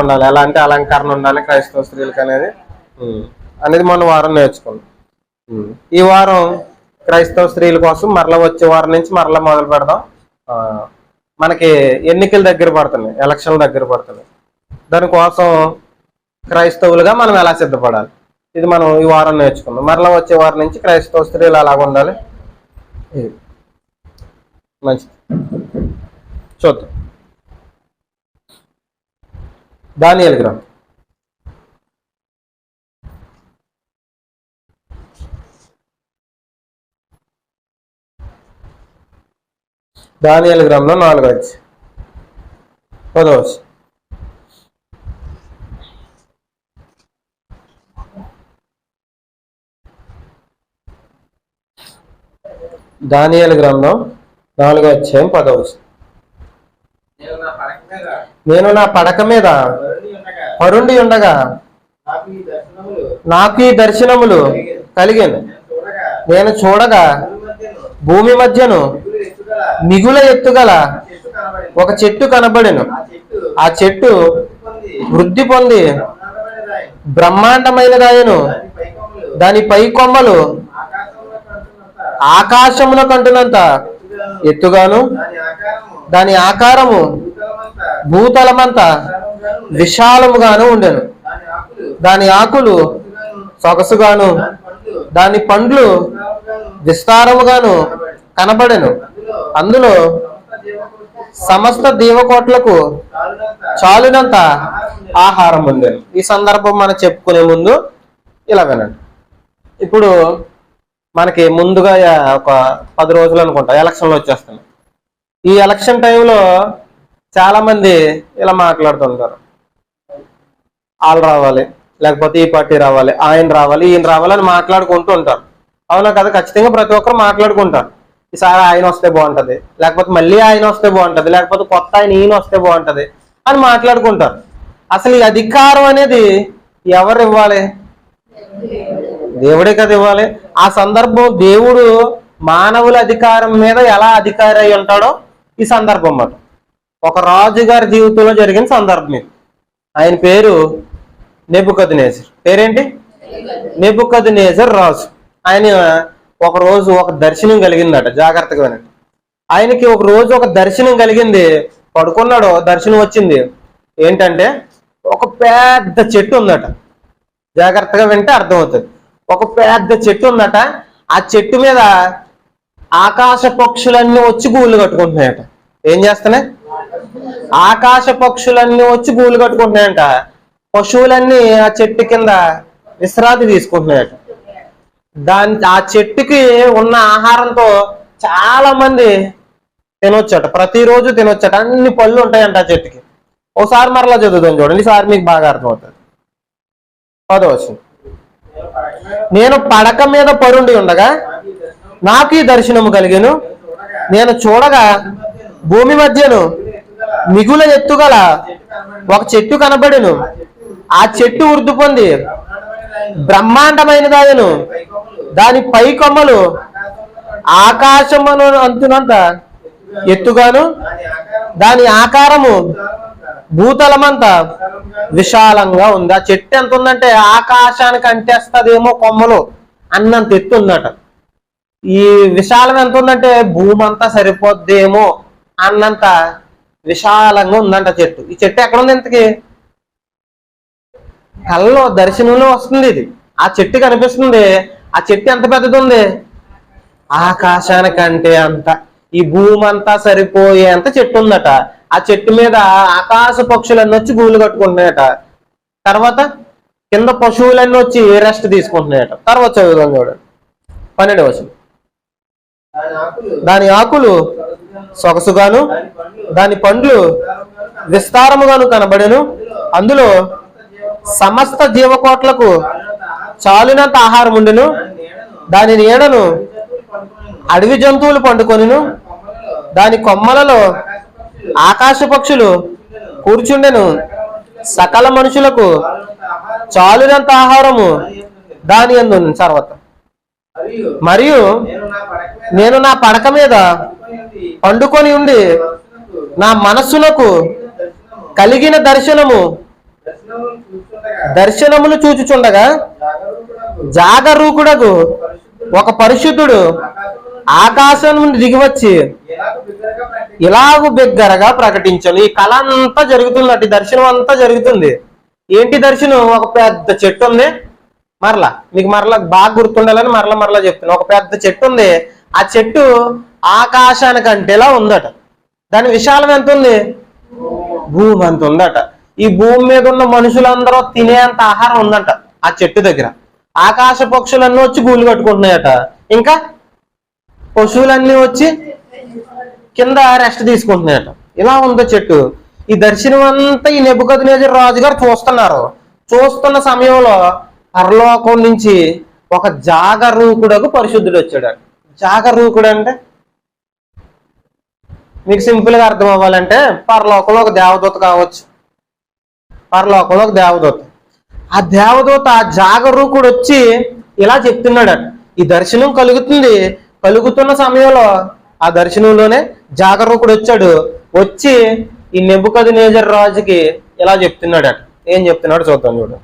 ఉండాలి, ఎలాంటి అలంకరణ ఉండాలి క్రైస్తవ స్త్రీలకు అనేది మన వారం నేర్చుకున్నాం. ఈ వారం క్రైస్తవ స్త్రీల కోసం మరలా వచ్చే వారం నుంచి మరలా మొదలు పెడదాం. మనకి ఎన్నికలు దగ్గర పడుతున్నాయి, ఎలక్షన్లు దగ్గర పడుతున్నాయి. దానికోసం క్రైస్తవులుగా మనం ఎలా సిద్ధపడాలి ఇది మనం ఈ వారం నేర్చుకున్నాం. మరలా వచ్చే వారం నుంచి క్రైస్తవ స్త్రీలు అలాగ ఉండాలి. మంచిది, చూద్దాం. దానియేలు గ్రంథం దానియేలు గ్రంథం 4వ అధ్యాయం 10వ వచనం. దానియేలు గ్రంథం 4వ అధ్యాయం 10వ వచనం. నేను నా పడక మీద పరుండి ఉండగా నాకు ఈ దర్శనములు కలిగాను. నేను చూడగా భూమి మధ్యను మిగుల ఎత్తుగల ఒక చెట్టు కనబడెను. ఆ చెట్టు వృద్ధి పొంది బ్రహ్మాండమైనదాయను. దాని పై కొమ్మలు ఆకాశమున కంటునంత ఎత్తుగాను, దాని ఆకారము భూతలమంతా విశాలముగాను ఉండెను. దాని ఆకులు సొగసుగాను, దాని పండ్లు విస్తారముగాను కనబడెను. అందులో సమస్త దేవకోట్లకు చాలునంత ఆహారం ఉండేను. ఈ సందర్భం మనం చెప్పుకునే ముందు ఇలా వినండి. ఇప్పుడు మనకి ముందుగా ఒక 10 రోజులు అనుకుంటా ఎలక్షన్లు వచ్చేస్తున్నాయి. ఈ ఎలక్షన్ టైంలో చాలా మంది ఇలా మాట్లాడుతుంటారు, వాళ్ళు రావాలి, లేకపోతే ఈ పార్టీ రావాలి, ఆయన రావాలి, ఈయన రావాలి అని మాట్లాడుకుంటూ ఉంటారు. అవునా కదా? ఖచ్చితంగా ప్రతి ఒక్కరు మాట్లాడుకుంటారు. ఈసారి ఆయన వస్తే బాగుంటది, లేకపోతే మళ్ళీ ఆయన వస్తే బాగుంటది, లేకపోతే కొత్త ఆయన ఈయన వస్తే బాగుంటది అని మాట్లాడుకుంటారు. అసలు ఈ అధికారం అనేది ఎవరు ఇవ్వాలి? దేవుడే కదా ఇవ్వాలి. ఆ సందర్భం దేవుడు మానవుల అధికారం మీద ఎలా అధికారి అయి ఉంటాడో ఈ సందర్భం మాట ఒక రాజు గారి జీవితంలో జరిగిన సందర్భం ఇది. ఆయన పేరు నెబుకద్నెజర్. పేరేంటి? నెబుకద్నెజర్ రాజు. ఆయన ఒక రోజు ఒక దర్శనం కలిగిందట. జాగ్రత్తగా వినండి. ఆయనకి ఒక రోజు ఒక దర్శనం కలిగింది. పడుకున్నాడు, దర్శనం వచ్చింది. ఏంటంటే ఒక పెద్ద చెట్టు ఉందట. జాగ్రత్తగా వింటే అర్థమవుతుంది. ఒక పెద్ద చెట్టు ఉందట. ఆ చెట్టు మీద ఆకాశ పక్షులన్నీ వచ్చి గూళ్ళు కట్టుకుంటున్నాయట. ఏం చేస్తున్నాయి? ఆకాశ పక్షులన్నీ వచ్చి గూళ్ళు కట్టుకుంటున్నాయంట. పశువులన్నీ ఆ చెట్టు కింద విశ్రాంతి తీసుకుంటున్నాయట. ఆ చెట్టుకి ఉన్న ఆహారంతో చాలా మంది తినొచ్చట. ప్రతిరోజు తినొచ్చట. అన్ని పళ్ళు ఉంటాయంట ఆ చెట్టుకి. ఒకసారి మరలా చదువుతాం చూడండి, ఈసారి మీకు బాగా అర్థమవుతుంది. 10వ వచనం. నేను పడక మీద పరుండి ఉండగా నాకు ఈ దర్శనము కలిగెను. నేను చూడగా భూమి మధ్యను మిగుల ఎత్తుగల ఒక చెట్టు కనబడెను. ఆ చెట్టు వృద్ధి పొంది బ్రహ్మాండమైనదాయను. దాని పై కొమ్మలు ఆకాశమును అంతునంత ఎత్తుగాను, దాని ఆకారము భూతలమంతా విశాలంగా ఉంది. ఆ చెట్టు ఎంత ఉందంటే ఆకాశానికి అంటేస్తదేమో కొమ్మలు అన్నంత ఎత్తు ఉందట. ఈ విశాలం ఎంత ఉందంటే భూమి అంతా సరిపోద్దేమో అన్నంత విశాలంగా ఉందంట చెట్టు. ఈ చెట్టు ఎక్కడ ఉంది? ఇంతకి కళ్ళలో దర్శనంలో వస్తుంది ఇది. ఆ చెట్టు కనిపిస్తుంది. ఆ చెట్టు ఎంత పెద్దది ఉంది? ఆకాశానికంటే అంత, ఈ భూమి అంతా సరిపోయే అంత చెట్టు ఉందట. ఆ చెట్టు మీద ఆకాశ పక్షులన్నీ వచ్చి గూళ్ళు కట్టుకుంటున్నాయట. తర్వాత కింద పశువులన్నీ వచ్చి రెస్ట్ తీసుకుంటున్నాయట. తర్వాత చదువుదాం చూడండి 12వ వచనం. దాని ఆకులు సొగసుగాను, దాని పండ్లు విస్తారముగాను కనబడెను. అందులో సమస్త జీవకోట్లకు చాలినంత ఆహారం ఉండెను. దాని నీడను అడవి జంతువులు పండుకొనిను. దాని కొమ్మలలో ఆకాశ పక్షులు కూర్చుండెను. సకల మనుషులకు చాలినంత ఆహారము దాని యందు తర్వాత. మరియు నేను నా పడక మీద పండుకొని ఉండి నా మనస్సులకు కలిగిన దర్శనము దర్శనములు చూచుచుండగా జాగరూకుడగు ఒక పరిశుద్ధుడు ఆకాశం నుండి దిగివచ్చి ఇలాగు బిగ్గరగా ప్రకటించను. ఈ కళ అంతా జరుగుతుంది, దర్శనం అంతా జరుగుతుంది. ఏంటి దర్శనం? ఒక పెద్ద చెట్టు ఉంది. మీకు బాగా గుర్తుండాలని మరలా చెప్తున్నా. ఒక పెద్ద చెట్టు ఉంది. ఆ చెట్టు ఆకాశానికి అంటేలా ఉందట. దాని విశాలం ఎంత ఉంది? భూమి అంత ఉందట. ఈ భూమి మీద ఉన్న మనుషులందరూ తినేంత ఆహారం ఉందంట ఆ చెట్టు దగ్గర. ఆకాశ పక్షులన్నీ వచ్చి గూళ్ళు కట్టుకుంటున్నాయట. ఇంకా పశువులన్నీ వచ్చి కింద రెస్ట్ తీసుకుంటున్నాయట. ఇలా ఉందో చెట్టు. ఈ దర్శనం అంతా ఈ నెబుకద్నెజరు రాజు గారు చూస్తున్నారు. చూస్తున్న సమయంలో పరలోకం నుంచి ఒక జాగరూకుడకు పరిశుద్ధుడు వచ్చాడు. జాగరూకుడు అంటే మీకు సింపుల్ గా అర్థం అవ్వాలంటే పరలోకంలో ఒక దేవదూత కావచ్చు. పరలోకంలో ఒక దేవదూత. ఆ దేవదూత ఆ జాగరూకుడు వచ్చి ఇలా చెప్తున్నాడు. ఈ దర్శనం కలుగుతున్న సమయంలో ఆ దర్శనంలోనే జాగరూకుడు వచ్చాడు. వచ్చి ఈ నెబుకద్నెజరు రాజుకి ఇలా చెప్తున్నాడు. ఏం చెప్తున్నాడు చూద్దాం. చూడు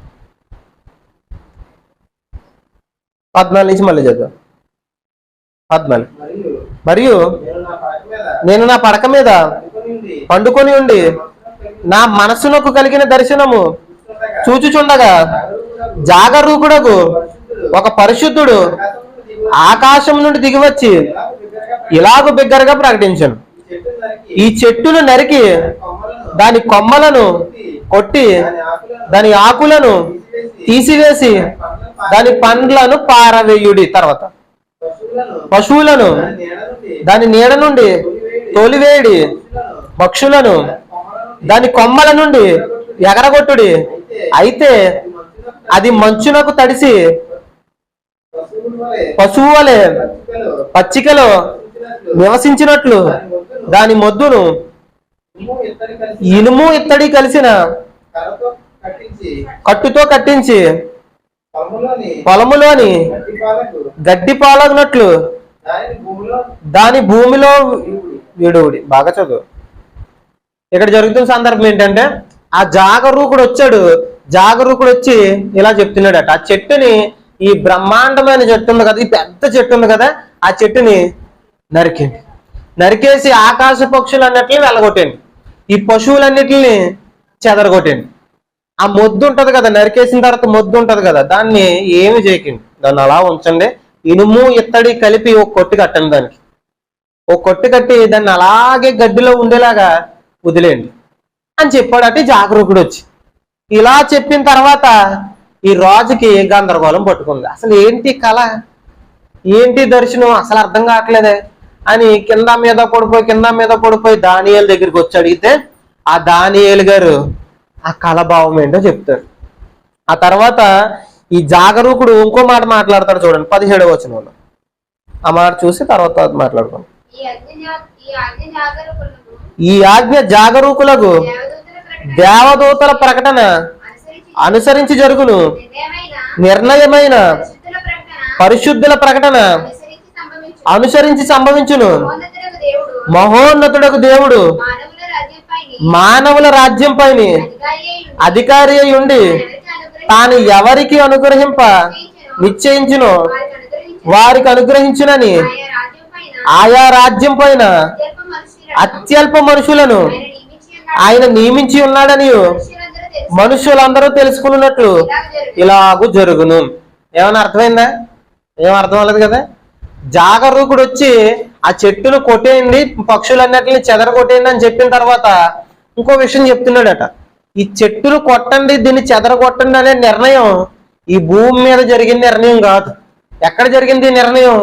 14 నుంచి మళ్ళీ చదువు. 14. మరియు నేను నా పడక మీద పండుకొని ఉండి నా మనసునకు కలిగిన దర్శనము చూచుచుండగా జాగరూకుడకు ఒక పరిశుద్ధుడు ఆకాశం నుండి దిగివచ్చి ఇలాగ బిగ్గరగా ప్రకటించను. ఈ చెట్టును నరికి దాని కొమ్మలను కొట్టి దాని ఆకులను తీసివేసి దాని పండ్లను పారవేయుడి. తర్వాత పశువులను దాని నీడ నుండి తోలివేయుడి, పక్షులను దాని కొమ్మల నుండి ఎగరగొట్టుడి. అయితే అది మంచునకు తడిసి పశువు వలె పచ్చికలో నివసించినట్లు దాని మొద్దును ఇనుము ఇత్తడి కలిసిన కట్టుతో కట్టించి పొలములోని గడ్డి పాలగినట్లు దాని భూమిలో విడువుడి. బాగా చదువు. ఇక్కడ జరుగుతున్న సందర్భం ఏంటంటే ఆ జాగరూకుడు వచ్చాడు. జాగరూకుడు వచ్చి ఇలా చెప్తున్నాడట. ఆ చెట్టుని, ఈ బ్రహ్మాండమైన చెట్టు ఉంది కదా, ఈ పెద్ద చెట్టు ఉంది కదా, ఆ చెట్టుని నరికేసి ఆకాశ పక్షులన్నిటిని వెళ్ళగొట్టండి, ఈ పశువులన్నిటిని చెదరగొట్టండి. ఆ మొద్దు ఉంటది కదా, నరికేసిన తర్వాత మొద్దు ఉంటది కదా, దాన్ని ఏమి చేయకండి, దాన్ని అలా ఉంచండి. ఇనుము ఇత్తడి కలిపి ఒక కొట్టు కట్టండి, దానికి ఒక కొట్టు కట్టి దాన్ని అలాగే గడ్డిలో ఉండేలాగా వదిలేయండి అని చెప్పాడట జాగరూకుడు వచ్చి. ఇలా చెప్పిన తర్వాత ఈ రాజుకి గందరగోళం పట్టుకుంది. అసలు ఏంటి కళ, ఏంటి దర్శనం, అసలు అర్థం కావట్లేదే అని కింద మీద పడిపోయి దానియేలు దగ్గరికి వచ్చి అడిగితే ఆ దానియేలు గారు ఆ కళభావం ఏంటో చెప్తారు. ఆ తర్వాత ఈ జాగరూకుడు ఇంకో మాట మాట్లాడతాడు. చూడండి 17వ వచనంలో ఆ మాట చూసి తర్వాత మాట్లాడుకోండి. ఈ ఆజ్ఞ జాగరూకులకు దేవదూతల ప్రకటన అనుసరించి జరుగును, నిర్ణయమైన పరిశుద్ధుల ప్రకటన అనుసరించి సంభవించును. మహోన్నతుడకు దేవుడు మానవుల రాజ్యం పైన అధికారి అయి ఉండి తాను ఎవరికి అనుగ్రహింప నిశ్చయించును వారికి అనుగ్రహించునని ఆయా రాజ్యం పైన అత్యల్ప మనుషులను ఆయన నియమించి ఉన్నాడని మనుషులందరూ తెలుసుకున్నట్లు ఇలాగూ జరుగును. ఏమైనా అర్థమైందా? ఏం అర్థం అవ్వలేదు కదా. జాగరూకుడు వచ్చి ఆ చెట్టును కొట్టేయండి, పక్షులన్నిటిని చెదరగొట్టేయండి అని చెప్పిన తర్వాత ఇంకో విషయం చెప్తున్నాడట. ఈ చెట్టును కొట్టండి, దీన్ని చెదరగొట్టండి అనే నిర్ణయం ఈ భూమి మీద జరిగిన నిర్ణయం కాదు. ఎక్కడ జరిగింది నిర్ణయం?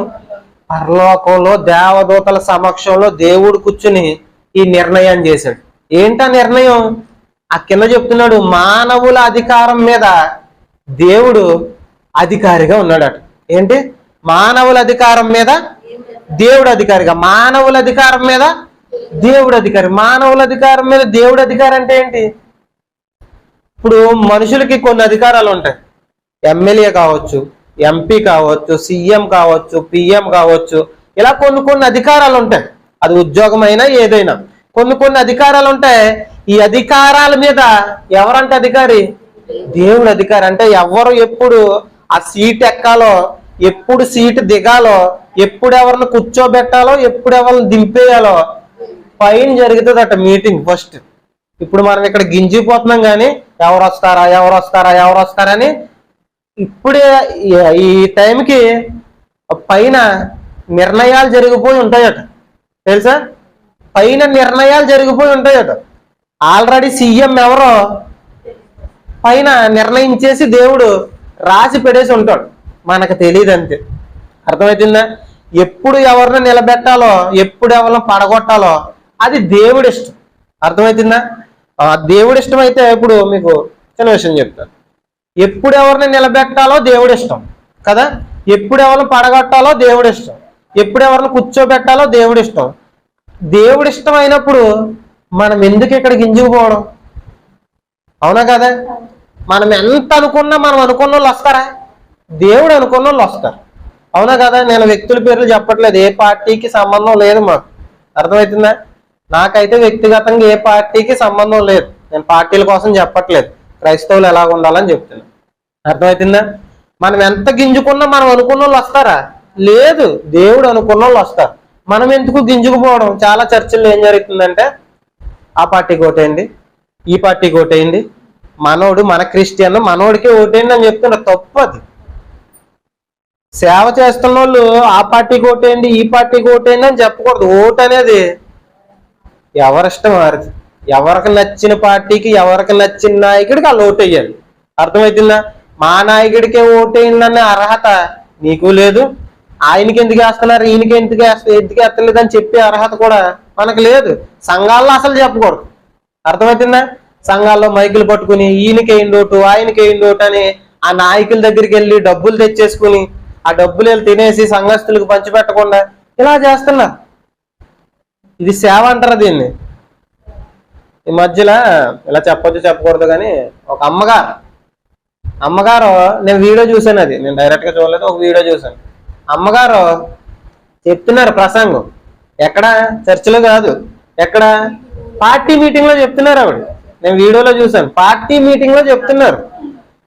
పరలోకంలో దేవదూతల సమక్షంలో దేవుడు కూర్చుని ఈ నిర్ణయం చేశాడు. ఏంటా నిర్ణయం? ఆ కింద చెప్తున్నాడు, మానవుల అధికారం మీద దేవుడు అధికారిగా ఉన్నాడట. ఏంటి? మానవుల అధికారం మీద దేవుడు అధికారిగా, మానవుల అధికారం మీద దేవుడు అధికారి. మానవుల అధికారం మీద దేవుడు అధికారి అంటే ఏంటి? ఇప్పుడు మనుషులకి కొన్ని అధికారాలు ఉంటాయి. ఎమ్మెల్యే కావచ్చు, ఎంపీ కావచ్చు, సీఎం కావచ్చు, పిఎం కావచ్చు, ఇలా కొన్ని అధికారాలు ఉంటాయి. అది ఉద్యోగం అయినా ఏదైనా కొన్ని అధికారాలు ఉంటాయి. ఈ అధికారాల మీద ఎవరంటే అధికారి? దేవుడు అధికారి అంటే ఎవరు ఎప్పుడు ఆ సీట్ ఎక్కాలో, ఎప్పుడు సీటు దిగాలో, ఎప్పుడు ఎవరిని కూర్చోబెట్టాలో, ఎప్పుడు ఎవరిని దింపేయాలో పైన జరుగుతుందట మీటింగ్ ఫస్ట్. ఇప్పుడు మనం ఇక్కడ గింజిపోతున్నాం కానీ ఎవరు వస్తారా ఎవరు వస్తారా ఎవరు వస్తారని. ఇప్పుడే ఈ టైంకి పైన నిర్ణయాలు జరిగిపోయి ఉంటాయట, తెలుసా? పైన నిర్ణయాలు జరిగిపోయి ఉంటాయట. ఆల్రెడీ సీఎం ఎవరో పైన నిర్ణయించేసి దేవుడు రాసి పెడేసి ఉంటాడు, మనకు తెలియదు అంతే. అర్థమవుతుందా? ఎప్పుడు ఎవరిని నిలబెట్టాలో, ఎప్పుడు ఎవరిని పడగొట్టాలో అది దేవుడి ఇష్టం. అర్థమవుతుందా? దేవుడి ఇష్టం అయితే ఇప్పుడు మీకు చిన్న విషయం చెప్తాను. ఎప్పుడు ఎవరిని నిలబెట్టాలో దేవుడి ఇష్టం కదా, ఎప్పుడు ఎవరిని పడగొట్టాలో దేవుడి ఇష్టం, ఎప్పుడు ఎవరిని కూర్చోబెట్టాలో దేవుడి ఇష్టం. దేవుడి ఇష్టం అయినప్పుడు మనం ఎందుకు ఇక్కడ గింజుకుపోవడం? అవునా కదా? మనం ఎంత అనుకున్నా మనం అనుకున్న వాళ్ళు వస్తారా? దేవుడు అనుకున్న వాళ్ళు వస్తారు. అవునా కదా? నేను వ్యక్తుల పేర్లు చెప్పట్లేదు, ఏ పార్టీకి సంబంధం లేదు మాకు. అర్థమవుతుందా? నాకైతే వ్యక్తిగతంగా ఏ పార్టీకి సంబంధం లేదు. నేను పార్టీల కోసం చెప్పట్లేదు, క్రైస్తవులు ఎలాగ ఉండాలని చెప్తున్నా. అర్థమవుతుందా? మనం ఎంత గింజుకున్నా మనం అనుకున్న వాళ్ళు వస్తారా? లేదు, దేవుడు అనుకున్న వాళ్ళు వస్తారు. మనం ఎందుకు గింజుకుపోవడం? చాలా చర్చల్లో ఏం జరుగుతుందంటే ఆ పార్టీకి ఓటేయండి, ఈ పార్టీకి ఓటేయండి, మనోడు మన క్రిస్టియన్ మనోడికి ఓటేయండి అని చెప్తున్నారు. తప్పు అది. సేవ చేస్తున్న వాళ్ళు ఆ పార్టీకి ఓటేయండి ఈ పార్టీకి ఓటేయండి అని చెప్పకూడదు. ఓటు అనేది ఎవరిష్టం వారిది. ఎవరికి నచ్చిన పార్టీకి, ఎవరికి నచ్చిన నాయకుడికి వాళ్ళు ఓటేయాలి. అర్థమవుతుందా? మా నాయకుడికే ఓటేయండి అనే అర్హత నీకు లేదు. ఆయనకి ఎందుకు వేస్తున్నారు, ఈయనకి ఎందుకు ఎత్తలేదు అని చెప్పే అర్హత కూడా మనకు లేదు. సంఘాల్లో అసలు చెప్పకూడదు. అర్థమవుతుందా? సంఘాల్లో మైకులు పట్టుకుని ఈయనకి వేయండి ఓటు, ఆయనకి వేయండి ఓటు అని ఆ నాయకుల దగ్గరికి వెళ్ళి డబ్బులు తెచ్చేసుకుని ఆ డబ్బులు వెళ్ళి తినేసి సంఘస్థులకు పంచిపెట్టకుండా ఇలా చేస్తున్నారు. ఇది సేవ అంటారు దీన్ని. ఈ మధ్యలో ఇలా చెప్పొచ్చు చెప్పకూడదు కానీ ఒక అమ్మగారు నేను వీడియో చూశాను, అది నేను డైరెక్ట్ గా చూడలేదు, ఒక వీడియో చూశాను. అమ్మగారు చెప్తున్నారు ప్రసంగం. ఎక్కడ? చర్చిలో కాదు, ఎక్కడ? పార్టీ మీటింగ్ లో చెప్తున్నారు ఆవిడ. నేను వీడియోలో చూశాను, పార్టీ మీటింగ్ లో చెప్తున్నారు.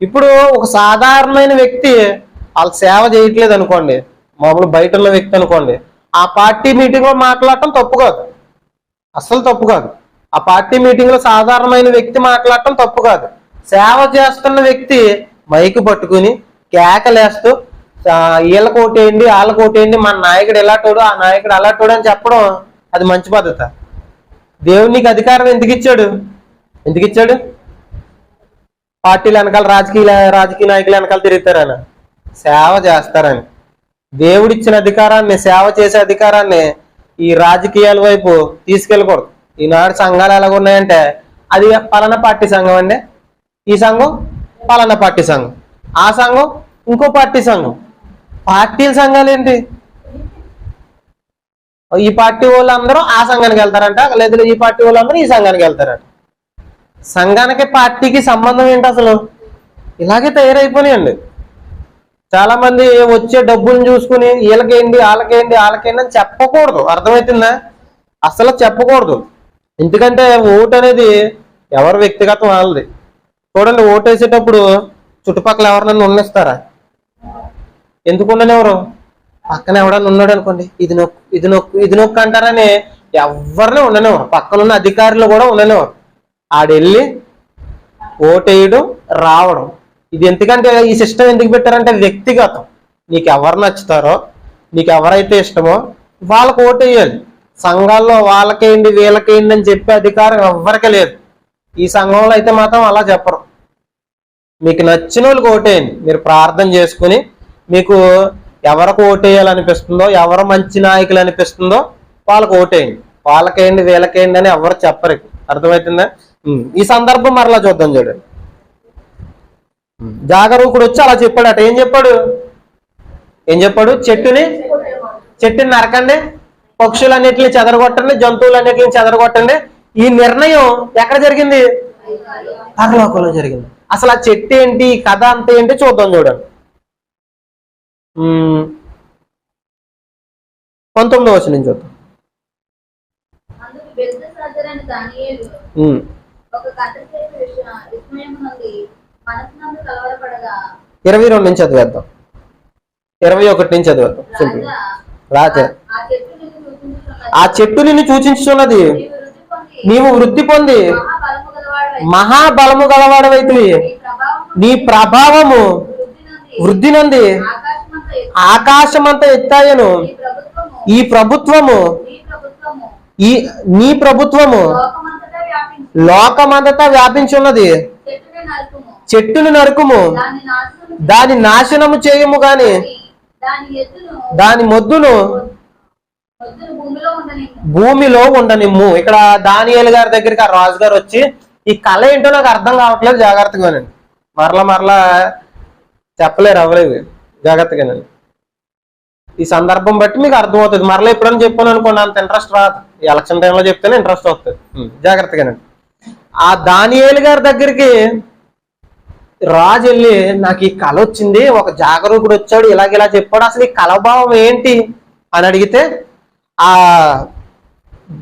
ఇప్పుడు ఒక సాధారణమైన వ్యక్తి వాళ్ళు సేవ చేయట్లేదు అనుకోండి, మామూలు బయట ఉన్న వ్యక్తి అనుకోండి, ఆ పార్టీ మీటింగ్ లో మాట్లాడటం తప్పు కాదు, అస్సలు తప్పు కాదు. ఆ పార్టీ మీటింగ్ లో సాధారణమైన వ్యక్తి మాట్లాడటం తప్పు కాదు. సేవ చేస్తున్న వ్యక్తి మైకు పట్టుకుని కేకలేస్తూ వీళ్ళకి ఓటేయండి వాళ్ళకి ఓటేయండి, మన నాయకుడు ఎలాంటోడు ఆ నాయకుడు అలాంటోడు అని చెప్పడం అది మంచి పద్ధత? దేవుడు నీకు అధికారం ఎందుకు ఇచ్చాడు? పార్టీలు వెనకాల రాజకీయ నాయకులు వెనకాల తిరుగుతారని, సేవ చేస్తారని. దేవుడిచ్చిన అధికారాన్ని, సేవ చేసే అధికారాన్ని ఈ రాజకీయాల వైపు తీసుకెళ్ళకూడదు. ఈనాడు సంఘాలు ఎలాగున్నాయంటే అది పలానా పార్టీ సంఘం అండి, ఈ సంఘం పలానా పార్టీ సంఘం, ఆ సంఘం ఇంకో పార్టీ సంఘం. పార్టీల సంఘాలు ఏంటి? ఈ పార్టీ వాళ్ళు అందరూ ఆ సంఘానికి వెళ్తారంట, లేదు ఈ పార్టీ వాళ్ళు అందరూ ఈ సంఘానికి వెళ్తారంట. సంఘానికి పార్టీకి సంబంధం ఏంటి అసలు? ఇలాగే తయారైపోయినాయండి. చాలా మంది వచ్చే డబ్బులను చూసుకుని వీళ్ళకేంటి వాళ్ళకేంటి అని చెప్పకూడదు. అర్థమవుతుందా? అసలు చెప్పకూడదు. ఎందుకంటే ఓటు అనేది ఎవరి వ్యక్తిగతం వాళ్ళది. చూడండి, ఓటు వేసేటప్పుడు చుట్టుపక్కల ఎవరినన్నా ఉన్నిస్తారా? ఎందుకు ఉండనివ్వరు? పక్కన ఎవడన్నా ఉన్నాడు అనుకోండి, ఇది నొక్కు అంటారని ఎవరిని ఉండనివ్వరు. పక్కనున్న అధికారులు కూడా ఉండనివ్వరు. ఆడెళ్ళి ఓటేయడం రావడం. ఇది ఎందుకంటే ఈ సిస్టమ్ ఎందుకు పెట్టారంటే వ్యక్తిగతం. నీకు ఎవరు నచ్చుతారో, నీకు ఎవరైతే ఇష్టమో వాళ్ళకు ఓటేయాలి. సంఘాల్లో వాళ్ళకేంటి వీళ్ళకేంటి అని చెప్పే అధికారం ఎవ్వరికీ లేదు. ఈ సంఘంలో అయితే మాత్రం అలా చెప్పరు. మీకు నచ్చిన వాళ్ళకి ఓటేయండి. మీరు ప్రార్థన చేసుకుని మీకు ఎవరికి ఓటేయాలనిపిస్తుందో, ఎవరు మంచి నాయకులు అనిపిస్తుందో వాళ్ళకి ఓటేయండి. వాళ్ళకేంటి వీళ్ళకేంటి అని ఎవరు చెప్పరు. అర్థమవుతుందా? ఈ సందర్భం మరలా చూద్దాం. చూడండి, జాగరూకుడు వచ్చి అలా చెప్పాడట. ఏం చెప్పాడు? చెట్టుని నరకండి, పక్షులన్నిటిని చెదరగొట్టండి, జంతువులన్నిటిని చెదరగొట్టండి. ఈ నిర్ణయం ఎక్కడ జరిగింది? పరలోకంలో జరిగింది. అసలు ఆ చెట్టు ఏంటి, కథ అంతా ఏంటి చూద్దాం. చూడండి, 19వ వచనం చూద్దాం. మనసునందు కలవరపడగా 22 నుంచి చదివేద్దాం, 21 నుంచి చదివేద్దాం. సింపుల్. రాజా, ఆ చెట్టు నిన్ను సూచించుచున్నది, నీవు వృద్ధి పొంది మహాబలము గలవాడవైతివి, నీ ప్రభావము వృద్ధి నంది ఆకాశమంతా ఎత్తాయను, ఈ ప్రభుత్వము నీ ప్రభుత్వము లోకమంతటా వ్యాపించి ఉన్నది. చెట్టును నరుకుము, దాని నాశనము చేయము గాని దాని మొద్దును భూమిలో ఉండనిమ్ము. ఇక్కడ దానియేలు గారి దగ్గరికి ఆ రాజు గారు వచ్చి, ఈ కళ ఏంటో నాకు అర్థం కావట్లేదు, జాగ్రత్తగానండి. మరలా చెప్పలేరు అవ్వలేదు, జాగ్రత్తగానండి. ఈ సందర్భం బట్టి మీకు అర్థమవుతుంది. మరలా ఎప్పుడైనా చెప్పాను అనుకోండి, అంత ఇంట్రెస్ట్ రాదు. ఈ ఎలక్షన్ టైంలో చెప్తేనే ఇంట్రెస్ట్ వస్తుంది. జాగ్రత్తగానండి. ఆ దానియేలు గారి దగ్గరికి రాజు వెళ్ళి, నాకు ఈ కళ వచ్చింది, ఒక జాగరూకుడు వచ్చాడు, ఇలా చెప్పాడు, అసలు ఈ కళభావం ఏంటి అని అడిగితే ఆ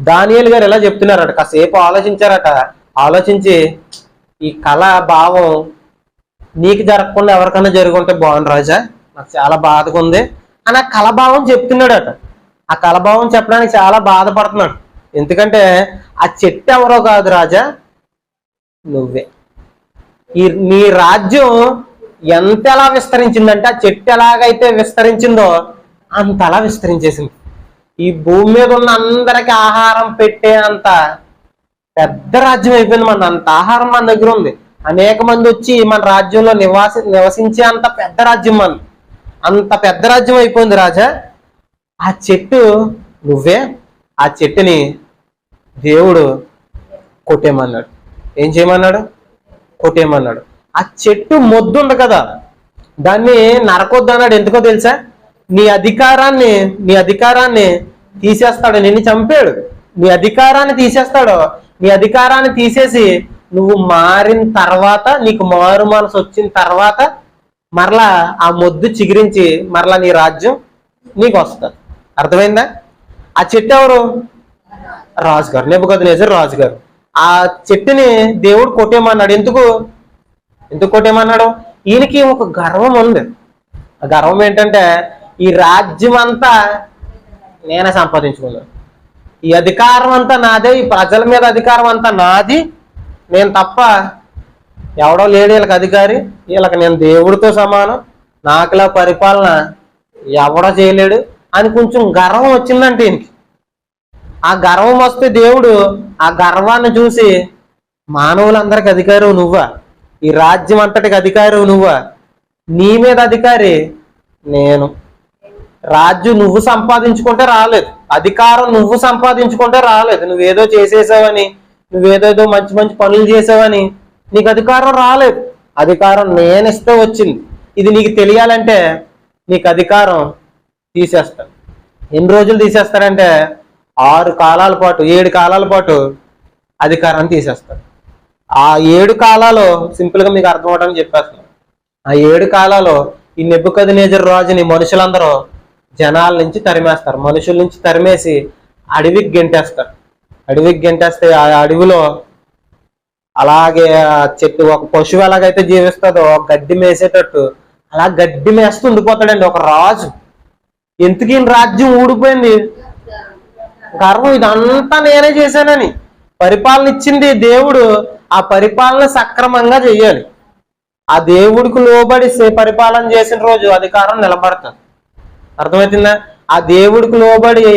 దానియేలు గారు ఎలా చెప్తున్నారట, కాసేపు ఆలోచించారట. ఆలోచించి, ఈ కళ భావం నీకు జరగకుండా ఎవరికైనా జరుగుంటే బాగుండు రాజా, నాకు చాలా బాధగా ఉంది అని ఆ కళభావం చెప్తున్నాడట. ఆ కళభావం చెప్పడానికి చాలా బాధపడుతున్నాడు. ఎందుకంటే ఆ చెట్టు ఎవరో కాదు రాజా, నువ్వే. నీ రాజ్యం ఎంతలా విస్తరించిందంటే, ఆ చెట్టు ఎలాగైతే విస్తరించిందో అంతలా విస్తరించేసింది. ఈ భూమి మీద ఉన్న అందరికి ఆహారం పెట్టే అంత పెద్ద రాజ్యం అయిపోయింది. అంత ఆహారం మన దగ్గర ఉంది. అనేక మంది వచ్చి మన రాజ్యంలో నివసించే అంత పెద్ద రాజ్యం మనది. అంత పెద్ద రాజ్యం అయిపోయింది రాజా. ఆ చెట్టు నువ్వే. ఆ చెట్టుని దేవుడు కొట్టేయమన్నాడు. ఏం చేయమన్నాడు? కొట్టేయమన్నాడు. ఆ చెట్టు మొద్దు ఉంది కదా, దాన్ని నరకొద్దు అన్నాడు. ఎందుకో తెలుసా? నీ అధికారాన్ని తీసేస్తాడు. నిన్ను చంపాడు, నీ అధికారాన్ని తీసేస్తాడు. నీ అధికారాన్ని తీసేసి నువ్వు మారిన తర్వాత, నీకు మారు మనసు వచ్చిన తర్వాత మరలా ఆ మొద్దు చిగిరించి మరలా నీ రాజ్యం నీకు వస్తుంది. అర్థమైందా? ఆ చెట్టు ఎవరు? రాజుగారు, నెబుకద్నెజర్ రాజుగారు. ఆ చెట్టుని దేవుడు కొట్టేయమన్నాడు. ఎందుకు కొట్టేయమన్నాడు? ఈయనకి ఒక గర్వం ఉంది. ఆ గర్వం ఏంటంటే, ఈ రాజ్యం అంతా నేనే సంపాదించుకున్నాను, ఈ అధికారం అంతా నాదే, ఈ ప్రజల మీద అధికారం అంతా నాది, నేను తప్ప ఎవడో లేడు వీళ్ళకి అధికారి, వీళ్ళకి నేను దేవుడితో సమానం, నాకులా పరిపాలన ఎవడో చేయలేడు అని కొంచెం గర్వం వచ్చిందంటే ఈయనకి. ఆ గర్వం వస్తే దేవుడు ఆ గర్వాన్ని చూసి, మానవులందరికి అధికారు నువ్వా, ఈ రాజ్యం అంతటికి అధికారు నువ్వా, నీ మీద అధికారి నేను. రాజ్యం నువ్వు సంపాదించుకుంటే రాలేదు, అధికారం నువ్వు సంపాదించుకుంటే రాలేదు. నువ్వేదో చేసేసావని, నువ్వేదేదో మంచి మంచి పనులు చేసావని నీకు అధికారం రాలేదు. అధికారం నేనిస్తే వచ్చింది. ఇది నీకు తెలియాలంటే నీకు అధికారం తీసేస్తాడు. ఎన్ని రోజులు తీసేస్తాడంటే 6 కాలాల పాటు, 7 కాలాల పాటు అధికారాన్ని తీసేస్తాడు. ఆ 7 కాలాలు సింపుల్గా మీకు అర్థం అవడానికి చెప్పేస్తున్నాను. ఆ 7 కాలాలు ఈ నెబుకద్నెజర్ రాజుని మనుషులందరూ జనాల నుంచి తరిమేస్తారు. మనుషుల నుంచి తరిమేసి అడవికి గెంటేస్తారు. అడవికి గెంటేస్తే ఆ అడవిలో అలాగే చెట్టు, ఒక పశువు ఎలాగైతే జీవిస్తుందో గడ్డి మేసేటట్టు అలా గడ్డి మేస్తూ ఉండిపోతాడండి ఒక రాజు. ఎందుకు ఈయన రాజ్యం ఊడిపోయింది? గర్వం, ఇదంతా నేనే చేశానని. పరిపాలన ఇచ్చింది దేవుడు, ఆ పరిపాలన సక్రమంగా చెయ్యాలి. ఆ దేవుడికి లోబడి పరిపాలన చేసిన రోజు అధికారం నిలబడతాడు. అర్థమవుతుందా? ఆ దేవుడికి లోబడి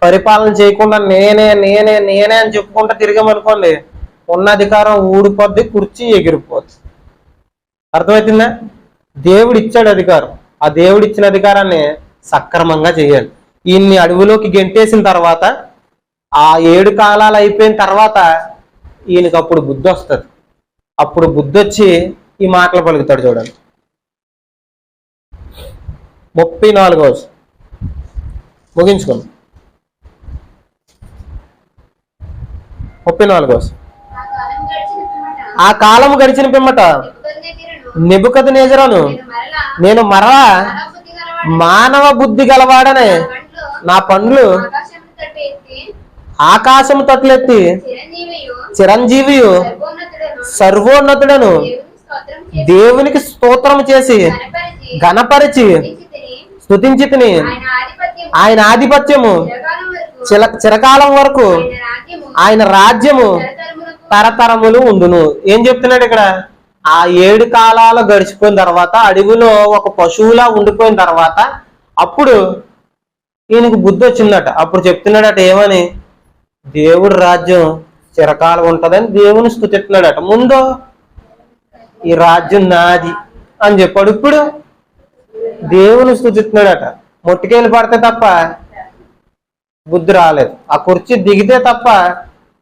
పరిపాలన చేయకుండా నేనే నేనే నేనే అని చెప్పుకుంటా తిరిగామనుకోండి, ఉన్న అధికారం ఊడిపోద్ది, కుర్చీ ఎగిరిపోద్ది. అర్థమవుతుందా? దేవుడు ఇచ్చాడు అధికారం, ఆ దేవుడు ఇచ్చిన అధికారాన్ని సక్రమంగా చేయాలి. ఈయన్ని అడవిలోకి గెంటేసిన తర్వాత, ఆ 7 కాలాలు అయిపోయిన తర్వాత ఈయనకి అప్పుడు బుద్ధి వస్తుంది. అప్పుడు బుద్ధి వచ్చి ఈ మాటలు పలుకుతాడు. చూడండి 34వ ముగించుకోండి. 34వ ఆ కాలం గడిచిన పిమ్మట నెబుకద్నెజరును నేను మరలా మానవ బుద్ధి గలవాడనే నా పండ్లు ఆకాశము తట్లెత్తి చిరంజీవియు సర్వోన్నతుడను దేవునికి స్తోత్రం చేసి ఘనపరిచి స్తుతించితిని. ఆయన ఆధిపత్యము చిరకాలం వరకు, ఆయన రాజ్యము తరతరములు ఉండును. ఏం చెప్తున్నాడు ఇక్కడ? ఆ 7 కాలాలు గడిచిపోయిన తర్వాత, అడవిలో ఒక పశువులా ఉండిపోయిన తర్వాత, అప్పుడు ఈయనకు బుద్ధి వచ్చిందట. అప్పుడు చెప్తున్నాడట ఏమని? దేవుడి రాజ్యం చిరకాలం ఉంటుందని దేవుని స్తుతిస్తున్నాడట. ముందు ఈ రాజ్యం నాది అని చెప్పాడు, ఇప్పుడు దేవుని స్తుతిస్తున్నాడట. మొట్టికేలు పడితే తప్ప బుద్ధి రాలేదు, ఆ కుర్చీ దిగితే తప్ప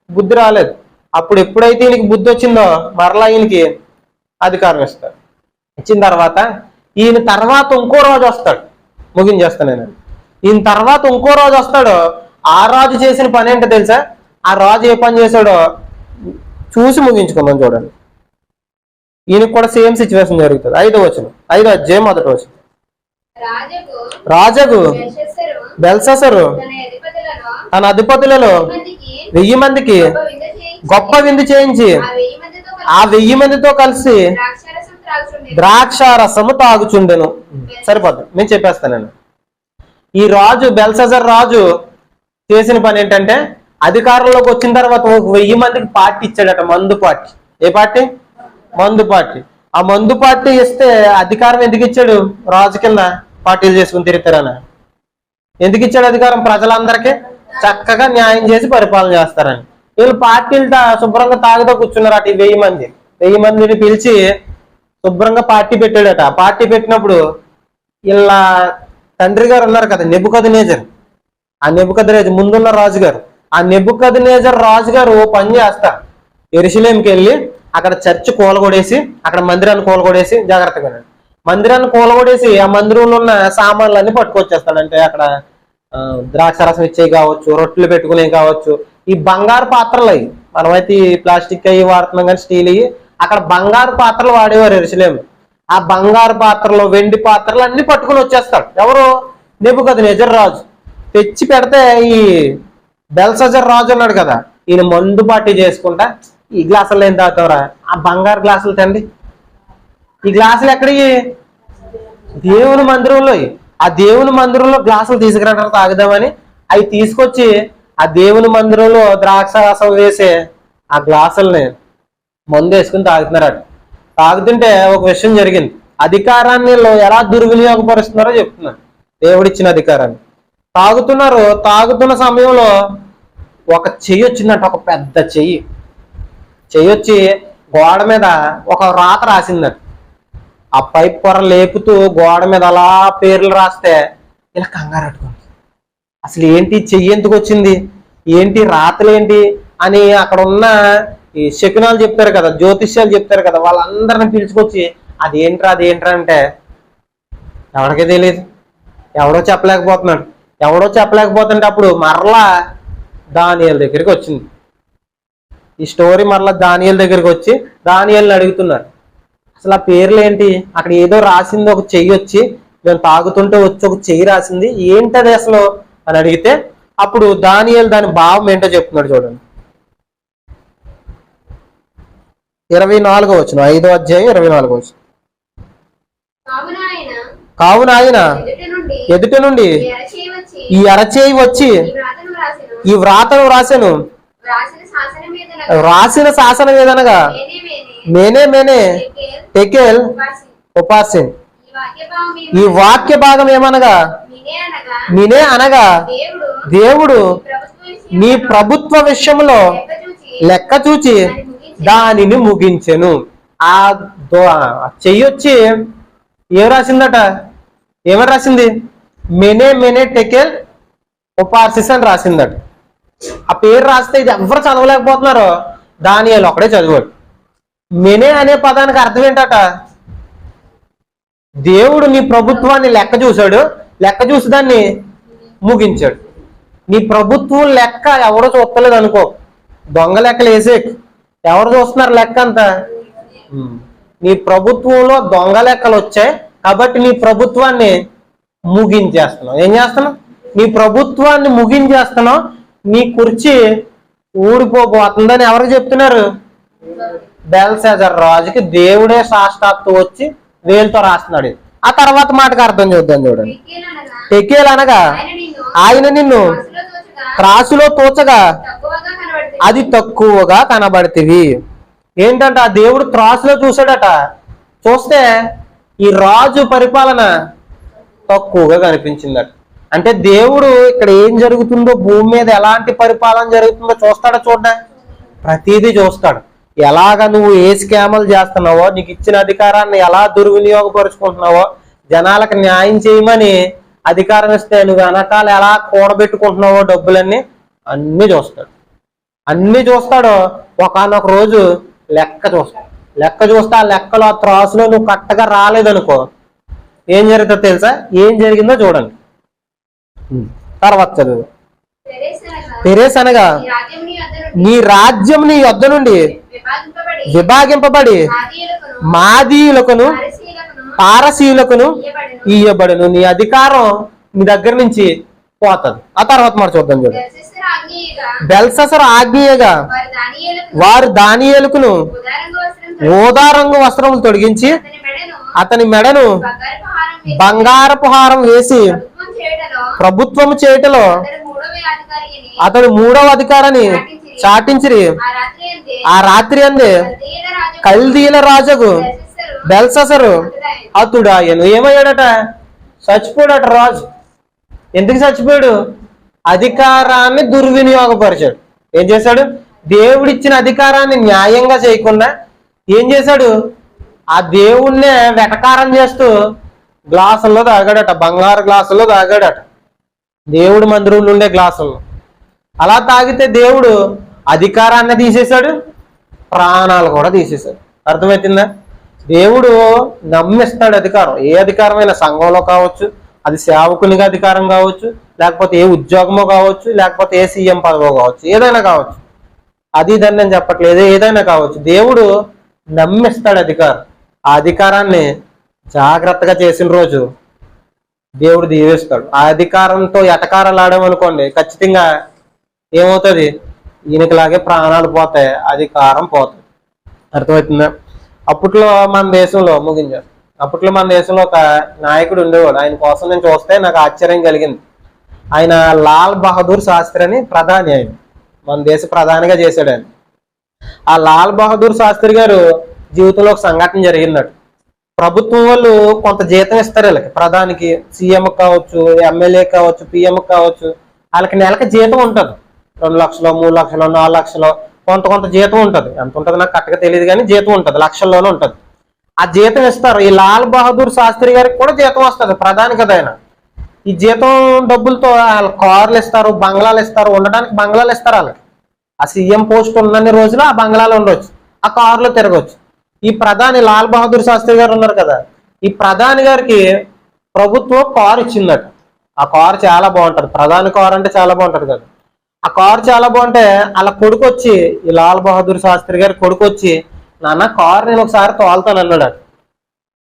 బుద్ధి రాలేదు. అప్పుడు ఎప్పుడైతే ఈయనకి బుద్ధి వచ్చిందో మరలా ఈయనకి అధికారం ఇస్తాడు. ఇచ్చిన తర్వాత ఈయన తర్వాత ఇంకో రోజు వస్తాడు. ముగించేస్తాను నేను. ఈయన తర్వాత ఇంకో రోజు వస్తాడు. ఆ రాజు చేసిన పని ఏంటో తెలుసా? ఆ రాజు ఏ పని చేశాడో చూసి ముగించుకుందాం. చూడండి, ఈయనకు కూడా సేమ్ సిచ్యువేషన్ జరుగుతుంది. 5వ వచనం, 5వ అధ్యాయం 1వ వచనం. రాజగు బెల్షస్సరు తన అధిపతులలో 1000 మందికి గొప్ప విందు చేయించి ఆ 1000 మందితో కలిసి ద్రాక్ష రసము తాగుచుండెను. సరిపోద్ది, నేను చెప్పేస్తాను. ఈ రాజు బెల్షస్సర్ రాజు చేసిన పని ఏంటంటే, అధికారంలోకి వచ్చిన తర్వాత 1000 మందికి పార్టీ ఇచ్చాడట. మందు పార్టీ. ఏ పార్టీ? మందు పార్టీ. ఆ మందు పార్టీ ఇస్తే అధికారం ఎందుకు ఇచ్చాడు? రాజు కింద పార్టీలు చేసుకుని తిరుగుతారని. ఎందుకు ఇచ్చాడు అధికారం? ప్రజలందరికీ చక్కగా న్యాయం చేసి పరిపాలన చేస్తారని. వీళ్ళు పార్టీలు శుభ్రంగా తాగుతూ కూర్చున్నారట. ఈ 1000 మంది 1000 మందిని పిలిచి శుభ్రంగా పార్టీ పెట్టాడట. పార్టీ పెట్టినప్పుడు వీళ్ళ తండ్రి గారు ఉన్నారు కదా, నెబుకద్నెజర్. ఆ నెబుకద్నెజర్ ముందున్న రాజుగారు, ఆ నెబుకద్నెజర్ రాజుగారు పని చేస్తారు. యెరూషలేముకి వెళ్ళి అక్కడ చర్చ్ కూలగొడేసి, అక్కడ మందిరాన్ని కూలగొడేసి, జాగ్రత్తగా మందిరాన్ని కూలగొడేసి ఆ మందిరంలో ఉన్న సామాన్లన్నీ పట్టుకొచ్చేస్తాడు. అంటే అక్కడ ద్రాక్షరసం ఇచ్చేవి కావచ్చు, రొట్టెలు పెట్టుకునే కావచ్చు, ఈ బంగారు పాత్రలు అవి. మనమైతే ఈ ప్లాస్టిక్ అవి వాడుతున్నాం కానీ స్టీల్ అవి, అక్కడ బంగారు పాత్రలు వాడేవారు యెరూషలేము. ఆ బంగారు పాత్రలు, వెండి పాత్రలు అన్ని పట్టుకుని వచ్చేస్తాడు. ఎవరు? నెబుకద్నెజర్ రాజు. తెచ్చి పెడితే ఈ బెల్షస్సర్ రాజు ఉన్నాడు కదా, ఈయన మందు పార్టీ చేసుకుంటా, ఈ గ్లాసులు ఏం తాగుతావరా? ఆ బంగారు గ్లాసులు తండి. ఈ గ్లాసులు ఎక్కడికి? దేవుని మందిరంలో. ఆ దేవుని మందిరంలో గ్లాసులు తీసుకురావడం తాగుదామని అవి తీసుకొచ్చి ఆ దేవుని మందిరంలో ద్రాక్ష రసం వేసే ఆ గ్లాసుల్ని మందు వేసుకుని తాగుతున్నారట. తాగుతుంటే ఒక విషయం జరిగింది. అధికారాన్ని ఎలా దుర్వినియోగపరుస్తున్నారో చెప్తున్నాను. దేవుడిచ్చిన అధికారాన్ని తాగుతున్నారు. తాగుతున్న సమయంలో ఒక చెయ్యి వచ్చిందంట, ఒక పెద్ద చెయ్యి వచ్చి గోడ మీద ఒక రాత రాసిందట. ఆ పైప్ పొర లేపుతూ గోడ మీద అలా పేర్లు రాస్తే ఇలా కంగారు అట్టుకుంది. అసలు ఏంటి, చెయ్యి ఎందుకు వచ్చింది, ఏంటి, రాతలేంటి అని అక్కడ ఉన్న ఈ శకునాలు చెప్తారు కదా, జ్యోతిష్యాలు చెప్తారు కదా, వాళ్ళందరిని పిలుచుకొచ్చి అదేంట్రా అంటే ఎవరికీ తెలియదు. ఎవడో చెప్పలేకపోతుంటే అప్పుడు మరలా దానియేలు దగ్గరికి వచ్చింది. ఈ స్టోరీ మరలా దానియేలు దగ్గరికి వచ్చి దానియేలుని అడుగుతున్నారు, అసలు ఆ పేర్లు ఏంటి, అక్కడ ఏదో రాసింది, ఒక చెయ్యి వచ్చి మేము తాగుతుంటే వచ్చి ఒక చెయ్యి రాసింది, ఏంటది అసలు అని అడిగితే అప్పుడు దానియేలు దాని భావం ఏంటో చెప్తున్నాడు. చూడండి, 24వ వచనం, 5వ అధ్యాయం 24వ వచనం. కావున ఆయన ఎదుట నుండి ఈ అరచేయి వచ్చి ఈ వ్రాతను రాసెను. రాసిన శాసనం ఏదనగా మేనే టెకెల్ ఉపాసిన్. ఈ వాక్య భాగం ఏమనగా మినే అనగా దేవుడు నీ ప్రభుత్వ విషయంలో లెక్క చూచి దానిని ముగించెను. ఆ చెయ్యొచ్చి ఏం రాసిందట? ఏమని రాసింది? మెనే టెకెల్ ఉపాసిస్ అని రాసిందట. ఆ పేరు రాస్తే ఇది ఎవరు చదవలేకపోతున్నారో దానియేలు ఒకడే చదివాడు. మెనే అనే పదానికి అర్థం ఏంటట? దేవుడు నీ ప్రభుత్వాన్ని లెక్క చూశాడు, లెక్క చూసి దాన్ని ముగించాడు. నీ ప్రభుత్వం లెక్క ఎవరో చూస్తలేదు అనుకో, దొంగ లెక్కలు వేసే ఎవరు చూస్తున్నారు లెక్క అంతా? నీ ప్రభుత్వంలో దొంగ లెక్కలు వచ్చాయి కాబట్టి నీ ప్రభుత్వాన్ని ముగించేస్తున్నావు. ఏం చేస్తున్నావు? నీ ప్రభుత్వాన్ని ముగించేస్తున్నావు. నీ కుర్చీ ఊడిపోబోతుందని ఎవరికి చెప్తున్నారు? బెల్షెజర్ రాజుకి దేవుడే సాక్షాత్తు వచ్చి వేలుతో రాస్తున్నాడు. ఆ తర్వాత మాటకు అర్థం చూద్దాం చూడండి. టెకేల్ అనగా ఆయన నిన్ను త్రాసులో తోచగా అది తక్కువగా కనబడితివి. ఏంటంట, ఆ దేవుడు త్రాసులో చూసాడట. చూస్తే ఈ రాజు పరిపాలన తక్కువగా కనిపించిందట. అంటే దేవుడు ఇక్కడ ఏం జరుగుతుందో, భూమి మీద ఎలాంటి పరిపాలన జరుగుతుందో చూస్తాడా? చూడ్డా, ప్రతిదీ చూస్తాడు. ఎలాగ నువ్వు ఏ స్కాములు చేస్తున్నావో, నీకు ఇచ్చిన అధికారాన్ని ఎలా దుర్వినియోగపరుచుకుంటున్నావో, జనాలకు న్యాయం చేయమని అధికారం ఇస్తే నువ్వు వెనకాల ఎలా కూడబెట్టుకుంటున్నావో డబ్బులన్నీ అన్ని చూస్తాడు. అన్ని చూస్తాడు. ఒకనొక రోజు లెక్క చూస్తాడు. లెక్క చూస్తే ఆ లెక్కలో, ఆ త్రాసులో నువ్వు కరెక్ట్గా రాలేదనుకో, ఏం జరుగుతుందో తెలుసా? ఏం జరిగిందో చూడండి. తర్వాత చదువు. పెరేస్ అనగా నీ రాజ్యం నీ యొద్ద నుండి విభాగింపబడి మాదీయులకును పారసీయులకును ఇయ్యబడును. నీ అధికారం నీ దగ్గర నుంచి పోతుంది. ఆ తర్వాత మాట చూద్దాం చూడండి. బెల్షస్సరు ఆజ్ఞయగా వారు దానియేలుకును ఊదారంగు వస్త్రములు తొడిగించి అతని మెడను బంగారపు హారం వేసి ప్రభుత్వము చేయటలో అతడు 3వ అధికారాన్ని చాటించిరి. ఆ రాత్రి అందే కల్దీల రాజుకు బెల్షస్సరు అతడాయను. ఏమయ్యాడట? చచ్చిపోయాడట రాజు. ఎందుకు చచ్చిపోయాడు? అధికారాన్ని దుర్వినియోగపరిచాడు. ఏం చేశాడు? దేవుడిచ్చిన అధికారాన్ని న్యాయంగా చేయకుండా ఏం చేశాడు? ఆ దేవుణ్ణే వెటకారం చేస్తూ గ్లాసుల్లో తాగాడట. బంగారు గ్లాసుల్లో తాగాడట, దేవుడి మందిరంలో ఉండే గ్లాసుల్లో. అలా తాగితే దేవుడు అధికారాన్ని తీసేశాడు, ప్రాణాలు కూడా తీసేశాడు. అర్థమవుతుందా? దేవుడు నమ్మిస్తాడు అధికారం. ఏ అధికారమైనా సంఘంలో కావచ్చు, అది సేవకునిగా అధికారం కావచ్చు, లేకపోతే ఏ ఉద్యోగమో కావచ్చు, లేకపోతే ఏ సీఎం పదవో కావచ్చు, ఏదైనా కావచ్చు. అది ఇదని నేను చెప్పట్లేదు, ఏదైనా కావచ్చు. దేవుడు నమ్మిస్తాడు అధికారం. ఆ అధికారాన్ని జాగ్రత్తగా చేసిన రోజు దేవుడు దీవిస్తాడు. ఆ అధికారంతో ఎటకారాలు ఆడామనుకోండి, ఖచ్చితంగా ఏమవుతుంది? ఈయనకిలాగే ప్రాణాలు పోతాయి, అధికారం పోతుంది. అర్థమవుతుందా? అప్పట్లో మన దేశంలో ముగించారు. అప్పట్లో మన దేశంలో ఒక నాయకుడు ఉండేవాడు. ఆయన కోసం నేను చూస్తే నాకు ఆశ్చర్యం కలిగింది. ఆయన లాల్ బహదూర్ శాస్త్రి అని ప్రధాని. ఆయన మన దేశ ప్రధానిగా చేశాడు ఆయన. ఆ లాల్ బహదూర్ శాస్త్రి గారు జీవితంలో ఒక సంఘటన జరిగిందట. ప్రభుత్వం వాళ్ళు కొంత జీతం ఇస్తారు వీళ్ళకి, ప్రధానికి, సీఎం కావచ్చు, ఎమ్మెల్యే కావచ్చు, పిఎం కావచ్చు. వాళ్ళకి నెలకి జీతం ఉంటుంది. 2 లక్షలు, 3 లక్షలు, 4 లక్షలు, కొంత జీతం ఉంటుంది. ఎంత ఉంటుంది నాకు కరెక్ట్గా తెలియదు, కానీ జీతం ఉంటుంది, లక్షల్లోనే ఉంటుంది. ఆ జీతం ఇస్తారు. ఈ లాల్ బహదూర్ శాస్త్రి గారికి కూడా జీతం వస్తుంది, ప్రధాని కదా ఆయన. ఈ జీతం డబ్బులతో వాళ్ళ కార్లు ఇస్తారు, బంగ్లాలు ఇస్తారు, ఉండడానికి బంగ్లాలు ఇస్తారు వాళ్ళకి. ఆ సీఎం పోస్ట్ ఉన్నన్ని రోజులు ఆ బంగ్లాలో ఉండొచ్చు, ఆ కారులో తిరగచ్చు. ఈ ప్రధాని లాల్ బహదూర్ శాస్త్రి గారు ఉన్నారు కదా, ఈ ప్రధాని గారికి ప్రభుత్వం కారు ఇచ్చిందట. ఆ కారు చాలా బాగుంటుంది, ప్రధాని కారు అంటే చాలా బాగుంటుంది కదా. ఆ కారు చాలా బాగుంటే అలా కొడుకు వచ్చి, ఈ లాల్ బహదూర్ శాస్త్రి గారి కొడుకు వచ్చి, నాన్న కారు నేను ఒకసారి తోలుతాను అన్నాడు.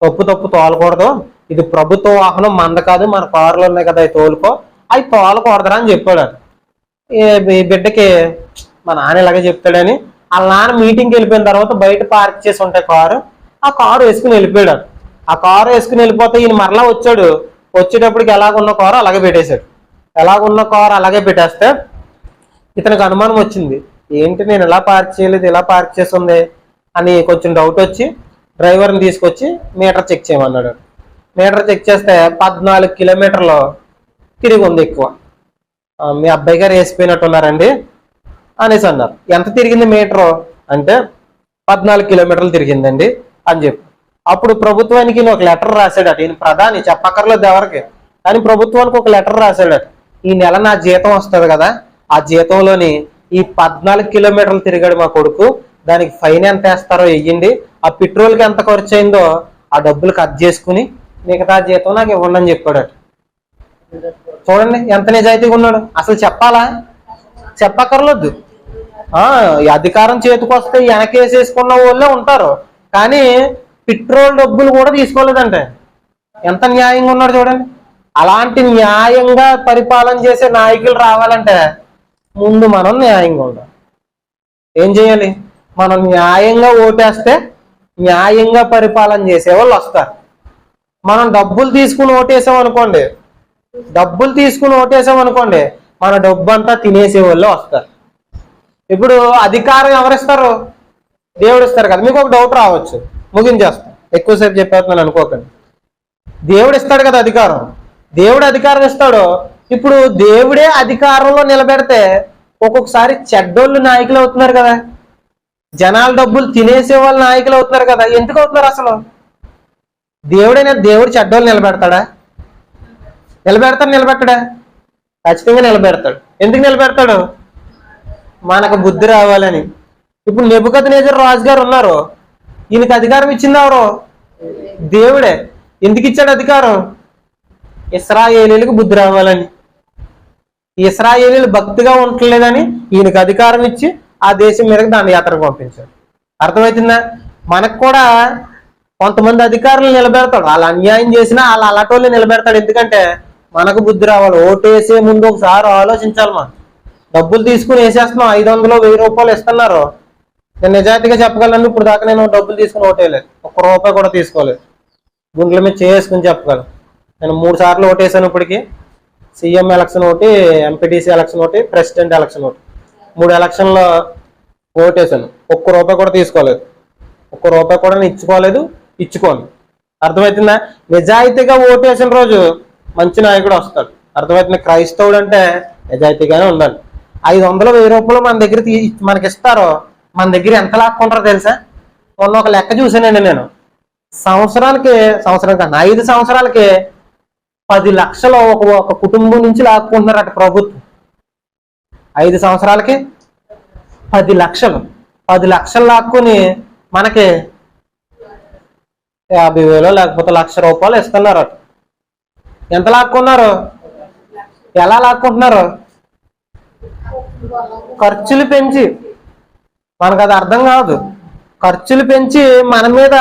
తప్పు తోలకూడదు, ఇది ప్రభుత్వ వాహనం, మంద కాదు, మన కారులో ఉన్నాయి కదా, అవి తోలుకో, అవి తోలకూడదురా అని చెప్పాడు. ఈ బిడ్డకి మా నాన్న ఇలాగే చెప్తాడని వాళ్ళ నాన్న మీటింగ్కి వెళ్ళిపోయిన తర్వాత బయట పార్క్ చేసి ఉంటాయి కారు, ఆ కారు వేసుకుని వెళ్ళిపోయాడు. ఆ కారు వేసుకుని వెళ్ళిపోతే ఈయన మరలా వచ్చాడు. వచ్చేటప్పటికి ఎలాగున్న కారు అలాగే పెట్టేశాడు. ఎలాగున్న కారు అలాగే పెట్టేస్తే ఇతనికి అనుమానం వచ్చింది. ఏంటి నేను ఇలా పార్క్ చేయలేదు, ఇలా పార్క్ చేసి ఉంది అని కొంచెం డౌట్ వచ్చి డ్రైవర్ని తీసుకొచ్చి మీటర్ చెక్ చేయమన్నాడు. మీటర్ చెక్ చేస్తే 14 కిలోమీటర్లు తిరిగి ఉంది ఎక్కువ. మీ అబ్బాయి గారు వేసిపోయినట్టున్నారండి అనేసి అన్నారు. ఎంత తిరిగింది మీటరు అంటే 14 కిలోమీటర్లు తిరిగిందండి అని చెప్పి. అప్పుడు ప్రభుత్వానికి ఒక లెటర్ రాశాడట. ఈయన ప్రధాని, చెప్పక్కర్లేదు ఎవరికి, కానీ ప్రభుత్వానికి ఒక లెటర్ రాశాడట. ఈ నెల నా జీతం వస్తుంది కదా, ఆ జీతంలోని ఈ 14 కిలోమీటర్లు తిరిగాడు మా కొడుకు, దానికి ఫైన్ ఎంత వేస్తారో వెయ్యండి, ఆ పెట్రోల్కి ఎంత ఖర్చు అయిందో ఆ డబ్బులు కట్ చేసుకుని మిగతా జీతం నాకు ఇవ్వండి అని చెప్పాడట. చూడండి ఎంత నిజాయితీగా ఉన్నాడు. అసలు చెప్పాలా? చెప్పక్కర్లేదు. ఈ అధికారం చేతికొస్తే వెనకేసేసుకున్న వాళ్ళే ఉంటారు, కానీ పెట్రోల్ డబ్బులు కూడా తీసుకోలేదంటే ఎంత న్యాయంగా ఉన్నాడు చూడండి. అలాంటి న్యాయంగా పరిపాలన చేసే నాయకులు రావాలంటే ముందు మనం న్యాయంగా ఉండాలి. ఏం చేయాలి? మనం న్యాయంగా ఓటేస్తే న్యాయంగా పరిపాలన చేసేవాళ్ళు వస్తారు. మనం డబ్బులు తీసుకుని ఓటేసాం అనుకోండి, మన డబ్బు అంతా తినేసేవాళ్ళు వస్తారు. ఇప్పుడు అధికారం ఎవరిస్తారు? దేవుడు ఇస్తారు కదా. మీకు ఒక డౌట్ రావచ్చు, ముగించేస్తాం, ఎక్కువసేపు చెప్పేస్తున్నాను అనుకోకండి. దేవుడు ఇస్తాడు కదా అధికారం. దేవుడు అధికారం ఇస్తాడు. ఇప్పుడు దేవుడే అధికారంలో నిలబెడితే ఒక్కొక్కసారి చెడ్డోళ్ళు నాయకులు అవుతున్నారు కదా, జనాల డబ్బులు తినేసే వాళ్ళు నాయకులు అవుతున్నారు కదా. ఎందుకు అవుతున్నారు అసలు? దేవుడు చెడ్డోళ్ళు నిలబెడతాడా? నిలబెట్టడా? ఖచ్చితంగా నిలబెడతాడు. ఎందుకు నిలబెడతాడు? మనకు బుద్ధి రావాలని. ఇప్పుడు నెబుకద్నెజర్ రాజు గారు ఉన్నారు, ఈయనకి అధికారం ఇచ్చింది ఎవరు? దేవుడే. ఎందుకు ఇచ్చాడు అధికారం? ఇశ్రాయేలీలకు బుద్ధి రావాలని. ఇశ్రాయేలీలు భక్తిగా ఉండలేదని ఈయనకు అధికారం ఇచ్చి ఆ దేశం మీదకి దండయాత్రకు పంపించాడు. అర్థమవుతుందా? మనకు కూడా కొంతమంది అధికారులు నిలబెడతాడు, వాళ్ళు అన్యాయం చేసినా వాళ్ళు అలాంటి నిలబెడతాడు. ఎందుకంటే మనకు బుద్ధి రావాలి. ఓటేసే ముందు ఒకసారి ఆలోచించాలి. మనం డబ్బులు తీసుకుని వేసేస్తున్నాం, 500 1000 రూపాయలు ఇస్తున్నారు. నేను నిజాయితీగా చెప్పగలను, ఇప్పుడు దాకా నేను డబ్బులు తీసుకుని ఓటేయలేదు, ₹1 కూడా తీసుకోలేదు. గుండెల మీద చేసుకుని చెప్పగలను. నేను 3 సార్లు ఓటేసాను. ఇప్పటికి సీఎం ఎలక్షన్ ఒకటి, ఎంపీటీసీ ఎలక్షన్ ఒకటి, ప్రెసిడెంట్ ఎలక్షన్ ఒకటి, 3 ఎలక్షన్లో ఓటేసాను. ₹1 కూడా తీసుకోలేదు, ₹1 కూడా ఇచ్చుకోలేదు, ఇచ్చుకోను. అర్థమవుతుందా? నిజాయితీగా ఓటేసిన రోజు మంచి నాయకుడు వస్తాడు. అర్థమవుతుంది? క్రైస్తవుడు అంటే నిజాయితీగానే ఉండాలి. 500 1000 రూపాయలు మన దగ్గర మనకి ఇస్తారో, మన దగ్గర ఎంత లాక్కుంటారో తెలుసా? మొన్న ఒక లెక్క చూసానండి నేను. సంవత్సరం కన్నా 5 సంవత్సరాలకి 10 లక్షలు ఒక కుటుంబం నుంచి లాక్కుంటున్నారట ప్రభుత్వం. 5 సంవత్సరాలకి 10 లక్షలు లాక్కుని మనకి 50,000 లేకపోతే ₹1,00,000 ఇస్తున్నారట. ఎంత లాక్కున్నారు? ఎలా లాక్కుంటున్నారు? ఖర్చులు పెంచి. మనకు అది అర్థం కాదు. ఖర్చులు పెంచి మన మీద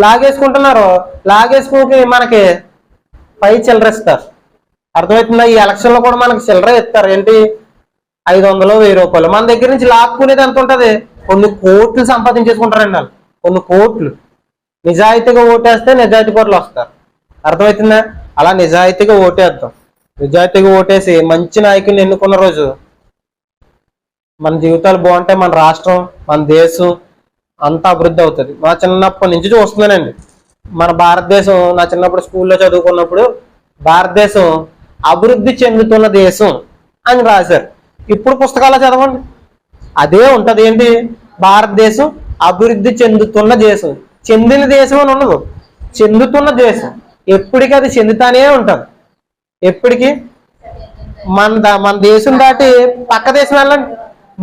లాగేసుకుంటున్నారు. లాగేసుకుని మనకి పై చిల్లర ఇస్తారు. అర్థమవుతుందా? ఈ ఎలక్షన్లో కూడా మనకి చిల్లర ఇస్తారు. ఏంటి? 500 1000 రూపాయలు. మన దగ్గర నుంచి లాక్కునేది ఎంత ఉంటుంది? కొన్ని కోట్లు సంపాదించేసుకుంటారండి వాళ్ళు, కొన్ని కోట్లు. నిజాయితీగా ఓటేస్తే నిజాయితీ పరులు వస్తారు. అర్థమవుతుందా? అలా నిజాయితీగా ఓటేద్దాం. నిజాయితీగా ఓటేసి మంచి నాయకుల్ని ఎన్నుకున్న రోజు మన జీవితాలు బాగుంటాయి. మన రాష్ట్రం, మన దేశం అంతా అభివృద్ధి అవుతుంది. మా చిన్నప్పటి నుంచి చూస్తున్నానండి. మన భారతదేశం, నా చిన్నప్పుడు స్కూల్లో చదువుకున్నప్పుడు భారతదేశం అభివృద్ధి చెందుతున్న దేశం అని రాశారు. ఇప్పుడు పుస్తకాల్లో చదవండి, అదే ఉంటది. ఏంటి? భారతదేశం అభివృద్ధి చెందుతున్న దేశం. చెందిన దేశం అని ఉండదు, చెందుతున్న దేశం. ఎప్పటికీ అది చెందుతానే ఉంటుంది. ఎప్పటికీ మన దేశం దాటి పక్క దేశం వెళ్ళండి.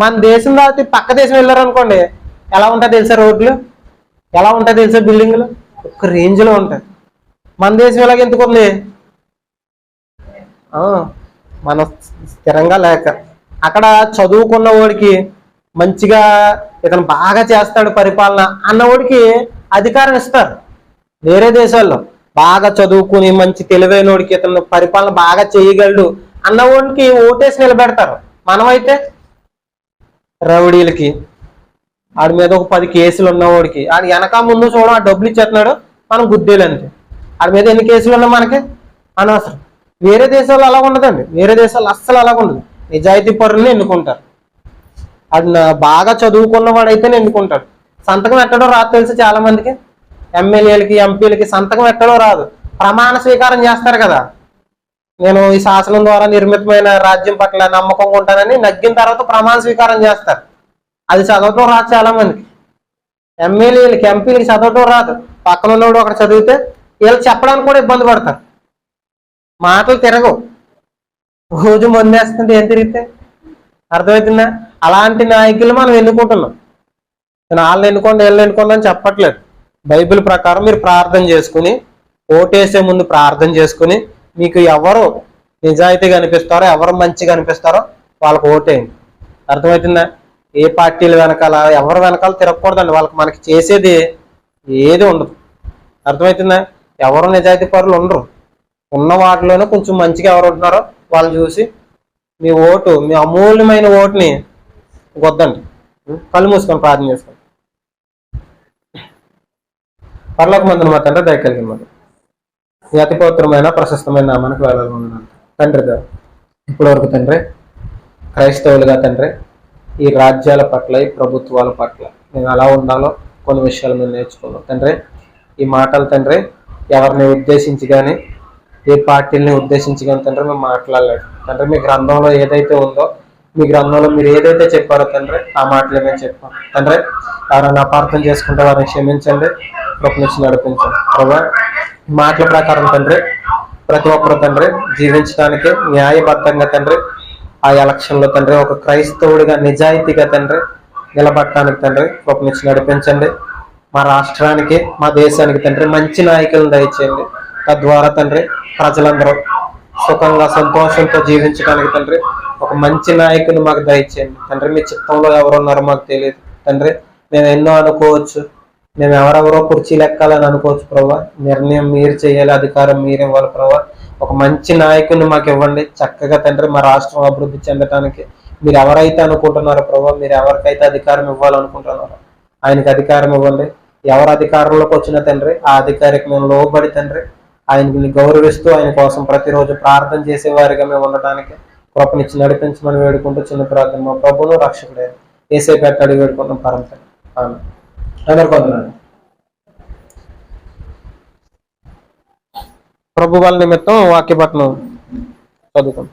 మన దేశం దాటి పక్క దేశం వెళ్ళారనుకోండి, ఎలా ఉంటుంది తెలుసా? రోడ్లు ఎలా ఉంటుంది తెలుసా? బిల్డింగ్లు ఒక రేంజ్లో ఉంటాయి. మన దేశం ఎలాగ ఎందుకుంది? మన స్థిరంగా లేక. అక్కడ చదువుకున్న వాడికి, మంచిగా ఇతను బాగా చేస్తాడు పరిపాలన అన్నవాడికి అధికారం ఇస్తారు. వేరే దేశాల్లో బాగా చదువుకుని మంచి తెలివైనోడికి, ఇతను పరిపాలన బాగా చేయగలడు అన్నవాడికి ఓటేసి నిలబెడతారు. మనమైతే రౌడీలకి, ఆడి మీద ఒక 10 కేసులు ఉన్నవాడికి, ఆడు వెనక ముందు చూడడం, ఆ డబ్బులు ఇచ్చేస్తున్నాడు, మనం గుద్దేలు అంతే. ఆడి మీద ఎన్ని కేసులు ఉన్నా మనకి అనవసరం. వేరే దేశాల్లో అలా ఉండదండి. వేరే దేశాల్లో అస్సలు అలాగ ఉండదు. నిజాయితీ పరుల్ని ఎన్నుకుంటారు. అది బాగా చదువుకున్నవాడు అయితేనే ఎన్నుకుంటాడు. సంతకం ఎట్టడం రాదు తెలుసు చాలా మందికి. ఎమ్మెల్యేలకి, ఎంపీలకి సంతకం ఎట్టడం రాదు. ప్రమాణ స్వీకారం చేస్తారు కదా, నేను ఈ శాసనం ద్వారా నిర్మితమైన రాజ్యం పట్ల నమ్మకంగా ఉంటానని నగ్గిన తర్వాత ప్రమాణ స్వీకారం చేస్తారు. అది చదవటం రాదు చాలా మందికి. ఎమ్మెల్యేలకి, ఎంపీలకి చదవటం రాదు. పక్కన ఉన్నవాడు ఒకటి చదివితే వీళ్ళు చెప్పడానికి కూడా ఇబ్బంది పడతారు. మాటలు తిరగవు. రోజు మందేస్తుంది ఏం తిరిగితే. అర్థమవుతుందా? అలాంటి నాయకులు మనం ఎన్నుకుంటున్నాం. నేను వాళ్ళని ఎన్నుకోండి, వీళ్ళని ఎన్నుకోండి అని చెప్పట్లేదు. బైబిల్ ప్రకారం మీరు ప్రార్థన చేసుకుని, ఓటేసే ముందు ప్రార్థన చేసుకుని, మీకు ఎవరు నిజాయితీగా అనిపిస్తారో, ఎవరు మంచిగా అనిపిస్తారో వాళ్ళకి ఓటేయండి. అర్థమవుతుందా? ఏ పార్టీలు వెనకాల, ఎవరు వెనకాల తిరగకూడదండి. వాళ్ళకి మనకి చేసేది ఏది ఉండదు. అర్థమవుతుందా? ఎవరు నిజాయితీ పరులు ఉండరు. ఉన్న వాటిలోనే కొంచెం మంచిగా ఎవరు ఉంటున్నారో వాళ్ళని చూసి మీ ఓటు, మీ అమూల్యమైన ఓటుని గొద్దండి. కళ్ళు మూసుకొని ప్రార్థన చేసుకోండి. పరలోకమందున మా తండ్రి, దయ కలిగిన మాకు ఈ అతి పవిత్రమైన ప్రశస్తమైన నామానికి వెళ్ళాలి తండ్రి గారు. ఇప్పటి వరకు తండ్రి క్రైస్తవులుగా తండ్రి ఈ రాజ్యాల పట్ల, ఈ ప్రభుత్వాల పట్ల మేము ఎలా ఉండాలో కొన్ని విషయాలు మేము నేర్చుకున్నాం తండ్రి. ఈ మాటలు తండ్రి ఎవరిని ఉద్దేశించి కానీ, ఏ పార్టీని ఉద్దేశించి కానీ తండ్రి మేము మాట్లాడలేదు తండ్రి. మీ గ్రంథంలో ఏదైతే ఉందో, మీ గ్రంథంలో మీరు ఏదైతే చెప్పారో తండ్రి, ఆ మాటలు మేము చెప్పాం తండ్రి. ఎవరైనా అపార్థం చేసుకుంటే వారిని క్షమించండి, కృపనిచ్చి నడిపించండి ప్రభా. మాటల ప్రకారం తండ్రి ప్రతి ఒక్కరు తండ్రి జీవించడానికి న్యాయబద్ధంగా తండ్రి ఆ ఎలక్షన్లో తండ్రి ఒక క్రైస్తవుడిగా నిజాయితీగా తండ్రి నిలబడటానికి తండ్రి కృపనిచ్చి నడిపించండి. మా రాష్ట్రానికి, మా దేశానికి తండ్రి మంచి నాయకులను దయచేయండి. తద్వారా తండ్రి ప్రజలందరూ సుఖంగా సంతోషంతో జీవించడానికి తండ్రి ఒక మంచి నాయకుని మాకు దయచేయండి తండ్రి. మీ చిత్తంలో ఎవరున్నారో మాకు తెలియదు తండ్రి. మేము ఎన్నో అనుకోవచ్చు, మేము ఎవరెవరో కుర్చీలు ఎక్కాలని అనుకోవచ్చు ప్రభా. నిర్ణయం మీరు చేయాలి, అధికారం మీరు ఇవ్వాలి ప్రభా. ఒక మంచి నాయకుని మాకు ఇవ్వండి చక్కగా తండ్రి. మా రాష్ట్రం అభివృద్ధి చెందడానికి మీరు ఎవరైతే అనుకుంటున్నారో ప్రభా, మీరు ఎవరికైతే అధికారం ఇవ్వాలనుకుంటున్నారో ఆయనకి అధికారం ఇవ్వండి. ఎవరు అధికారంలోకి వచ్చిన తండ్రి ఆ అధికారికి మేము లోబడి తండ్రి ఆయనని గౌరవిస్తూ ఆయన కోసం ప్రతిరోజు ప్రార్థన చేసేవారిగా మేము ఉండటానికి కృపనిచ్చి నడిపించమని వేడుకుంటూ చిన్న ప్రార్థన మా ప్రభువును రక్షకుడే యేసే పేట అడిగి వేడుకుంటున్నాం పరమ తండ్రి. అందరు కొంటున్నాను. ప్రభు వాళ్ళ నిమిత్తం వాక్యపట్నం చదువుకోండి.